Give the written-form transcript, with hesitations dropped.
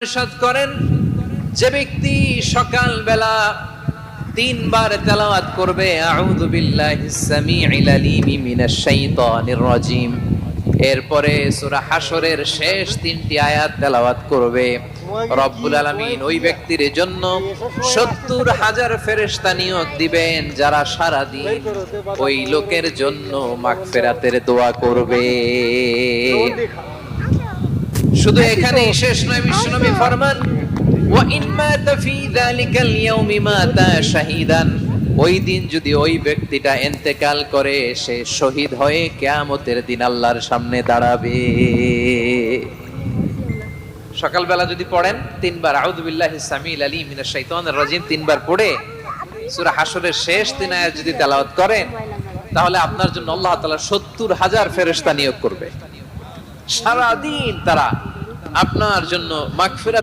ইরশাদ করেন, যে ব্যক্তি সকাল বেলা তিনবার তেলাওয়াত করবে আউযু বিল্লাহিস সামিউল আলিম মিনাশ শাইতানির রাজিম, এরপরে সূরা হাশরের শেষ তিনটি আয়াত তেলাওয়াত করবে, রব্বুল আলামিন ওই ব্যক্তির জন্য ৭০,০০০ ফেরেশতা নিয়োগ দিবেন যারা সারা দিন ওই লোকের জন্য মাগফিরাতের দোয়া করবে। শুধু এখানেই শেষ নয়, বিশ্বনবী ফরমান ওয়া ইন মাতা ফি যালিকাল ইয়াউমি মাতা শাহীদান, ওই দিন যদি ওই ব্যক্তিটা ইন্তেকাল করে সে শহীদ হয়ে কিয়ামতের দিন আল্লাহর সামনে দাঁড়াবে। সকালবেলা যদি পড়েন তিনবার আউযু বিল্লাহিস সামিউল আলিম মিনাশ শাইতানির রাজিম তিনবার পড়ে সূরা হাশরের শেষ তিন আয়াত যদি তেলাওয়াত করেন, তাহলে আপনার জন্য আল্লাহ তাআলা ৭০,০০০ ফেরেশতা নিয়োগ করবে। সারা দিন তারা আপনার জন্য মাগফিরাত